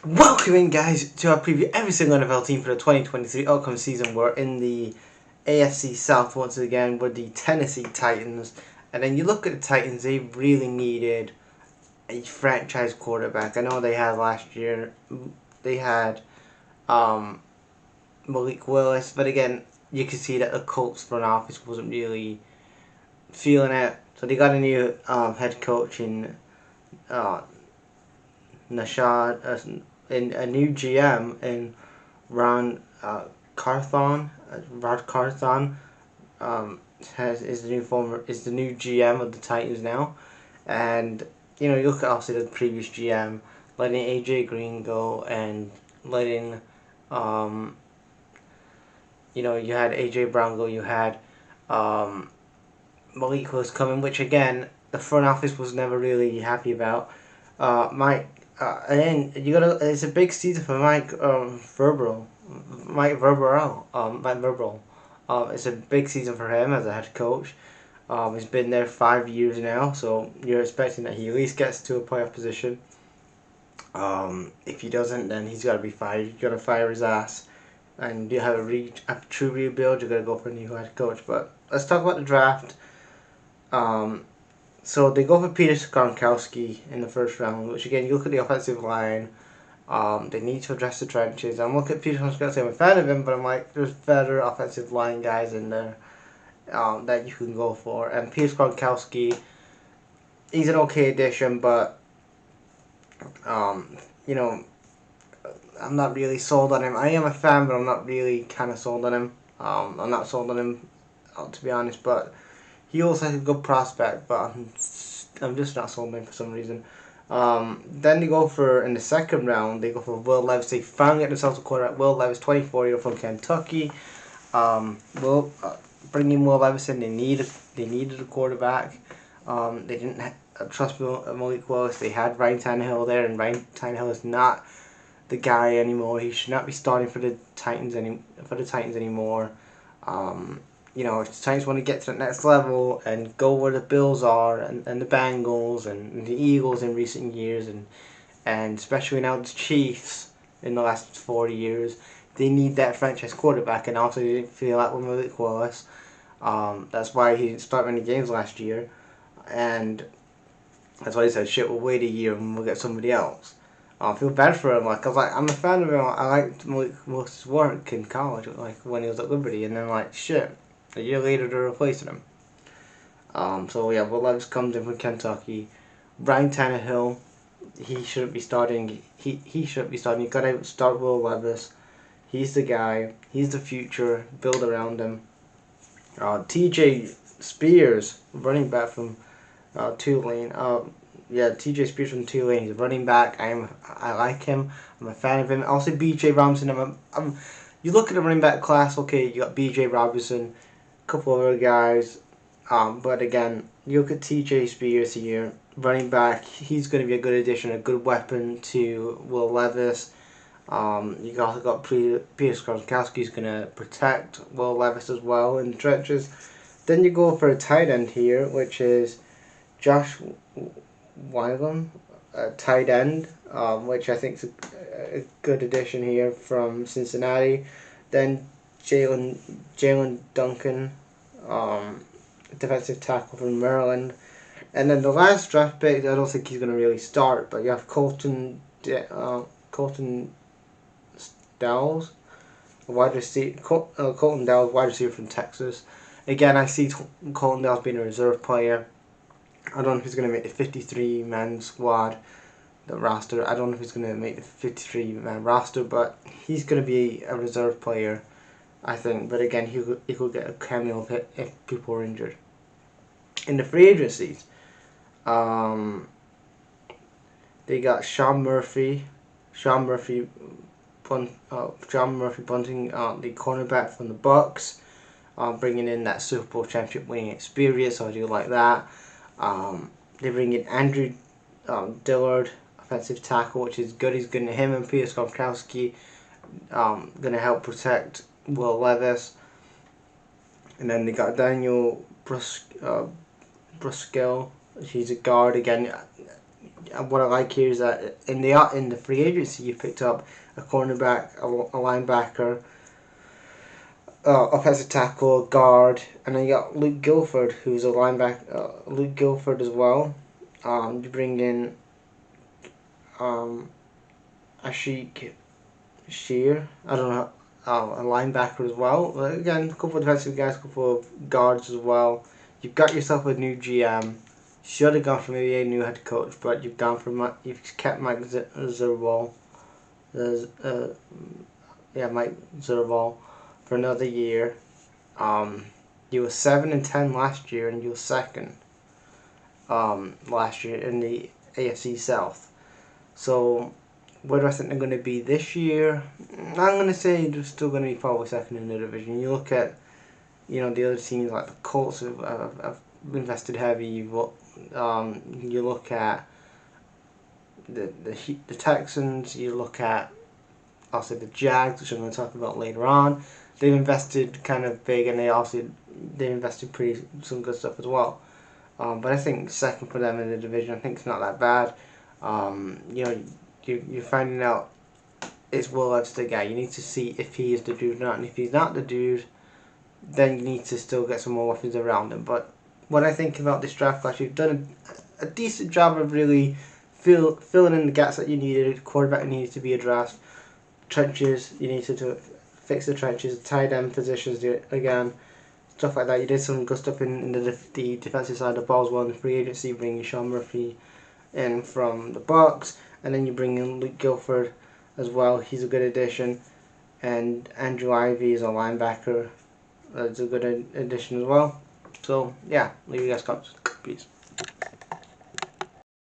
Welcome in, guys, to our preview every single NFL team for the 2023 upcoming season. We're in the AFC South once again with the Tennessee Titans. And then you look at the Titans, they really needed a franchise quarterback. I know they had last year, they had Malik Willis, but again, you can see that the Colts front office wasn't really feeling it. So they got a new head coach in Nashad, in a new GM in Ron Carthon. Rod Carthon is the new GM of the Titans now, and you look at obviously the previous GM letting AJ Green go and letting you had AJ Brown go, you had Malik was coming, which again the front office was never really happy about. Mike, and then you gotta. It's a big season for Mike Verberal. Mike Verberal. Mike Verberal. It's a big season for him as a head coach. He's been there 5 years now, so you're expecting that he at least gets to a playoff position. If he doesn't, then he's got to be fired. You got to fire his ass, and you have a true rebuild. You got to go for a new head coach. But let's talk about the draft. So they go for Peter Skoronski in the first round, which again, you look at the offensive line, they need to address the trenches. I'm looking at Peter Skoronski, I'm a fan of him, but I'm like, there's better offensive line guys in there that you can go for. And Peter Skoronski, he's an okay addition, but, you know, I'm not really sold on him. I am a fan, but I'm not really kind of sold on him. I'm not sold on him, to be honest, but he also has a good prospect, but I'm just not sold on him for some reason. Then they go for, in the second round, they go for Will Levis. They finally get themselves a quarterback. Will Levis, 24-year-old from Kentucky. Bringing Will Levis in, they needed a quarterback. They didn't trust Malik Willis. They had Ryan Tannehill there, and Ryan Tannehill is not the guy anymore. He should not be starting for the Titans anymore. If the Titans want to get to the next level and go where the Bills are and the Bengals and the Eagles in recent years and especially now the Chiefs in the last 40 years, they need that franchise quarterback, and also they didn't feel that with Malik Willis. That's why he didn't start many games last year, and that's why he said, shit, we'll wait a year and we'll get somebody else. I feel bad for him, cause I'm a fan of him. I liked Malik Willis' work in college, when he was at Liberty, and then shit. A year later, they're replacing him. Will Levis comes in from Kentucky. Ryan Tannehill, he shouldn't be starting. He shouldn't be starting. You gotta start Will Levis. He's the guy. He's the future. Build around him. Tyjae Spears, running back from Tulane. Tyjae Spears from Tulane. He's a running back. I like him. I'm a fan of him. Also, B.J. Robinson. You look at the running back class. Okay, you got B.J. Robinson, couple of other guys, but again, you look at Tyjae Spears here, running back. He's going to be a good addition, a good weapon to Will Levis. You also got Peter Skoronski, who's going to protect Will Levis as well in the trenches. Then you go for a tight end here, which is Josh Whyle, a tight end, which I think is a good addition here from Cincinnati. Then Jaelyn Duncan, defensive tackle from Maryland. And then the last draft pick, I don't think he's going to really start, but you have Colton Dowell, wide receiver. Colton Dowell, wide receiver from Texas. Again, I see Colton Dowell being a reserve player. I don't know if he's going to make the 53-man squad, the roster. I don't know if he's going to make the 53-man roster, but he's going to be a reserve player, I think. But again, he could get a cameo if people are injured. In the free agencies, they got Sean Murphy bunting the cornerback from the Bucks, bringing in that Super Bowl championship winning experience. So I do like that. They bring in Andrew Dillard, offensive tackle, which is good. He's good. Him and Peter Skoronski going to help protect Will Levis. And then they got Daniel Brusquel. He's a guard again. what I like here is that in the free agency you picked up a cornerback, a linebacker, offensive tackle, guard, and then you got Luke Guilford, who's a linebacker. Luke Guilford as well. You bring in Ashik Shear. I don't know. A linebacker as well. But again, a couple of defensive guys, a couple of guards as well. You've got yourself a new GM. Should have gone for maybe a new head coach, but you've kept Mike Zurball. Mike Zurball for another year. You were 7-10 last year, and you were second last year in the AFC South. So where do I think they're going to be this year? I'm going to say they're still going to be probably second in the division. You look at the other teams like the Colts have invested heavy. You look at the Texans. You look at also the Jags, which I'm going to talk about later on. They've invested kind of big, and they invested some good stuff as well. But I think second for them in the division, I think it's not that bad. You're finding out it's Will the guy. You need to see if he is the dude or not, and if he's not the dude, then you need to still get some more weapons around him. But what I think about this draft class, you've done a decent job of really filling in the gaps that you needed. Quarterback needed to be addressed. Trenches, you need to fix the trenches. Tight end positions again. Stuff like that. You did some good stuff in the defensive side of the ball as well in the free agency, bringing Sean Murphy in from the Bucks, and then you bring in Luke Guilford as well. He's a good addition, and Andrew Ivy is a linebacker. That's a good addition as well. So yeah, leave you guys comments. Peace.